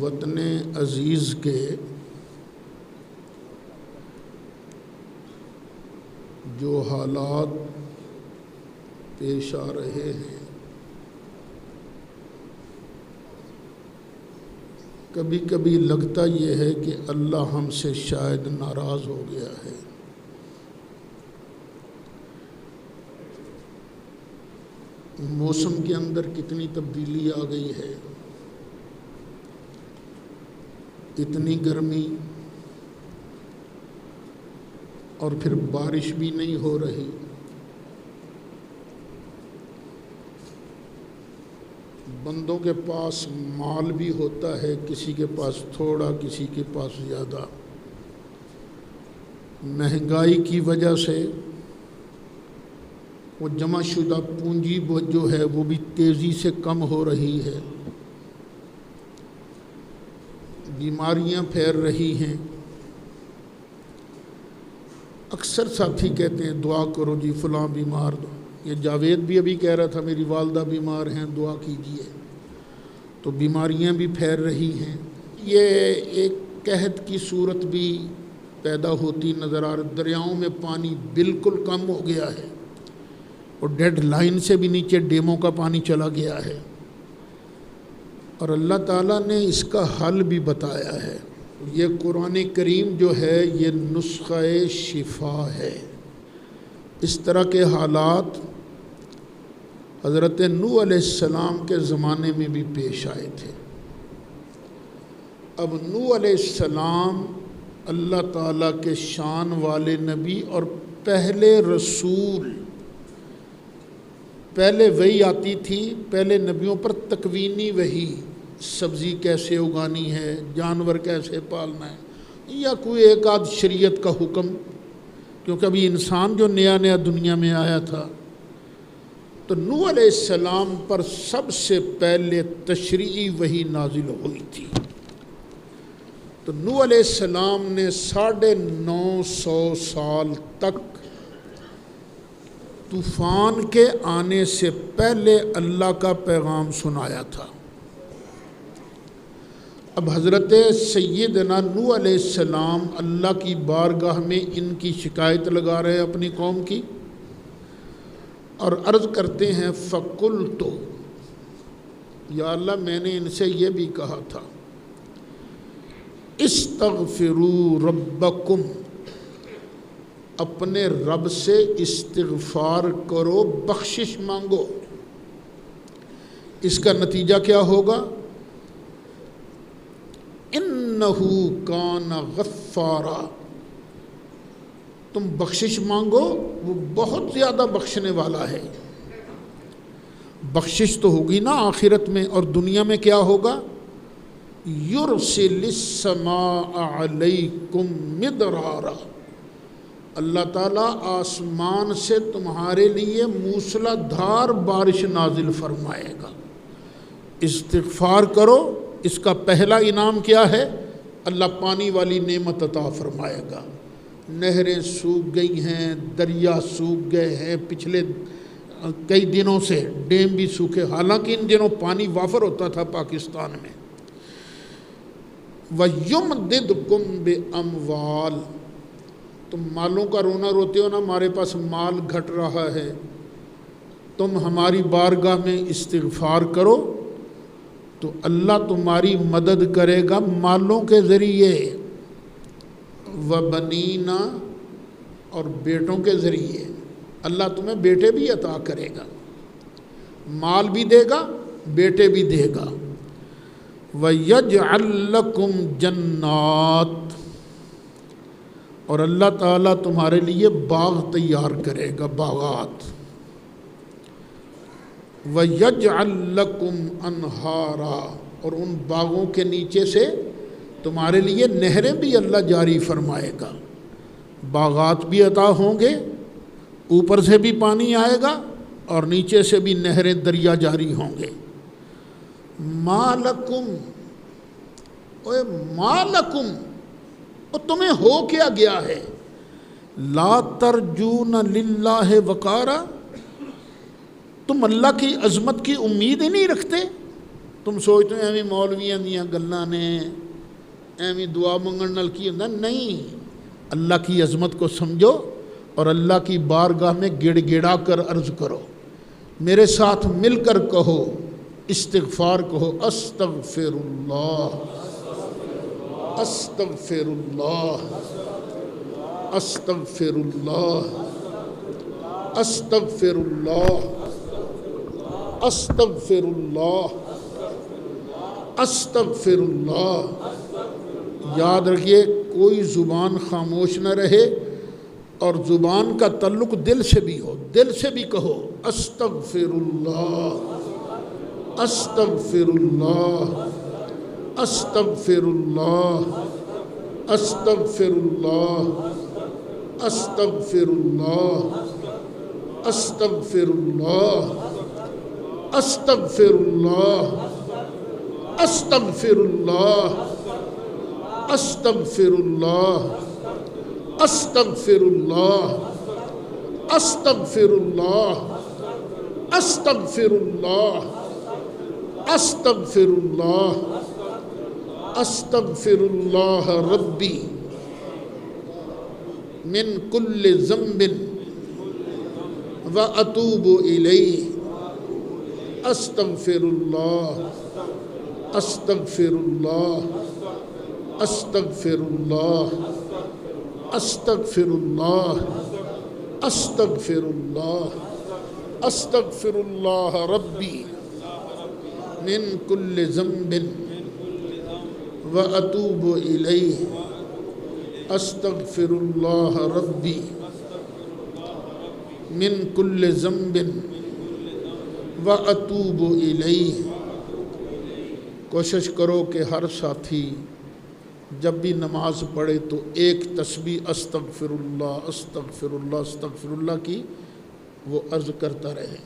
وطن عزیز کے جو حالات پیش آ رہے ہیں، کبھی کبھی لگتا یہ ہے کہ اللہ ہم سے شاید ناراض ہو گیا ہے۔ موسم کے اندر کتنی تبدیلی آ گئی ہے، اتنی گرمی، اور پھر بارش بھی نہیں ہو رہی۔ بندوں کے پاس مال بھی ہوتا ہے، کسی کے پاس تھوڑا، کسی کے پاس زیادہ۔ مہنگائی کی وجہ سے وہ جمع شدہ پونجی جو ہے وہ بھی تیزی سے کم ہو رہی ہے، بیماریاں پھیل رہی ہیں۔ اکثر ساتھی کہتے ہیں دعا کرو جی فلاں بیمار، یہ جاوید بھی ابھی کہہ رہا تھا میری والدہ بیمار ہیں، دعا کیجیے۔ تو بیماریاں بھی پھیل رہی ہیں۔ یہ ایک قحط کی صورت بھی پیدا ہوتی نظر آ رہی، دریاؤں میں پانی بالکل کم ہو گیا ہے، اور ڈیڈ لائن سے بھی نیچے ڈیموں کا پانی چلا گیا ہے، اور اللہ تعالیٰ نے اس کا حل بھی بتایا ہے۔ یہ قرآن کریم جو ہے یہ نسخہ شفا ہے۔ اس طرح کے حالات حضرت نوح علیہ السلام کے زمانے میں بھی پیش آئے تھے۔ اب نوح علیہ السلام اللہ تعالیٰ کے شان والے نبی اور پہلے رسول، پہلے وحی آتی تھی، پہلے نبیوں پر تکوینی وحی، سبزی کیسے اگانی ہے، جانور کیسے پالنا ہے، یا کوئی ایک آدھ شریعت کا حکم، کیونکہ ابھی انسان جو نیا نیا دنیا میں آیا تھا۔ تو نوح علیہ السلام پر سب سے پہلے تشریعی وحی نازل ہوئی تھی۔ تو نوح علیہ السلام نے 950 سال تک طوفان کے آنے سے پہلے اللہ کا پیغام سنایا تھا۔ اب حضرت سیدنا نوح علیہ السلام اللہ کی بارگاہ میں ان کی شکایت لگا رہے ہیں اپنی قوم کی، اور عرض کرتے ہیں فَقُلْتُ، یا اللہ میں نے ان سے یہ بھی کہا تھا، استغفروا ربکم، اپنے رب سے استغفار کرو، بخشش مانگو۔ اس کا نتیجہ کیا ہوگا؟ انہ کان غفارا، تم بخشش مانگو، وہ بہت زیادہ بخشنے والا ہے۔ بخشش تو ہوگی نا آخرت میں، اور دنیا میں کیا ہوگا؟ یرسل السماء علیکم مدرارا، اللہ تعالیٰ آسمان سے تمہارے لیے موسلا دھار بارش نازل فرمائے گا۔ استغفار کرو، اس کا پہلا انعام کیا ہے؟ اللہ پانی والی نعمت عطا فرمائے گا۔ نہریں سوکھ گئی ہیں، دریا سوکھ گئے ہیں، پچھلے کئی دنوں سے ڈیم بھی سوکھے، حالانکہ ان دنوں پانی وافر ہوتا تھا پاکستان میں۔ وَيُمْدِدْكُمْ بِأَمْوَالٍ، تم مالوں کا رونا روتے ہو نا، ہمارے پاس مال گھٹ رہا ہے، تم ہماری بارگاہ میں استغفار کرو تو اللہ تمہاری مدد کرے گا مالوں کے ذریعے، وَبَنِينَ، اور بیٹوں کے ذریعے، اللہ تمہیں بیٹے بھی عطا کرے گا، مال بھی دے گا، بیٹے بھی دے گا۔ وَيَجْعَلْ لَكُمْ جَنَّاتٍ، اور اللہ تعالیٰ تمہارے لیے باغ تیار کرے گا، باغات۔ وَيَجْعَلْ لَكُمْ أَنْهَارًا، اور ان باغوں کے نیچے سے تمہارے لیے نہریں بھی اللہ جاری فرمائے گا، باغات بھی عطا ہوں گے، اوپر سے بھی پانی آئے گا اور نیچے سے بھی نہریں دریا جاری ہوں گے۔ مَالَكُمْ، اوے مَالَكُمْ، اور تمہیں ہو کیا گیا ہے؟ لا ترجون للہ وقارا، تم اللہ کی عظمت کی امید ہی نہیں رکھتے؟ تم سوچتے ہو ایویں مولویاں دیاں گلاں نے، ایویں دعا منگن نال کی ہوندا؟ نہیں، اللہ کی عظمت کو سمجھو اور اللہ کی بارگاہ میں گڑ گڑا کر عرض کرو، میرے ساتھ مل کر کہو، استغفار کہو، استغفر اللہ، استغفر اللہ، استغفر اللہ، استغفر اللہ، استغفر اللہ، استغفر اللہ۔ یاد رکھیے کوئی زبان خاموش نہ رہے، اور زبان کا تعلق دل سے بھی ہو، دل سے بھی کہو استغفر اللہ، استغفر اللہ، استغفر اللہ، استغفر اللہ، استغفر اللہ، استغفر اللہ، استغفر اللہ، استغفر اللہ، استغفر اللہ، استغفر اللہ، استغفر اللہ، استغفر اللہ، استغفر اللہ، استغفر اللہ ربی من کل ذنب واتوب الیہ، استغفر اللہ، استغفر اللہ، استغفر اللہ، استغفر اللہ، استغفر اللہ، استغفر اللہ ربی من کل ذنب واتوب الیہ، استغفر اللہ ربی من کل ذنب واتوب الیہ۔ کوشش کرو کہ ہر ساتھی جب بھی نماز پڑھے تو ایک تسبیح استغفر اللہ، استغفر اللہ، استغفر اللہ کی وہ عرض کرتا رہے۔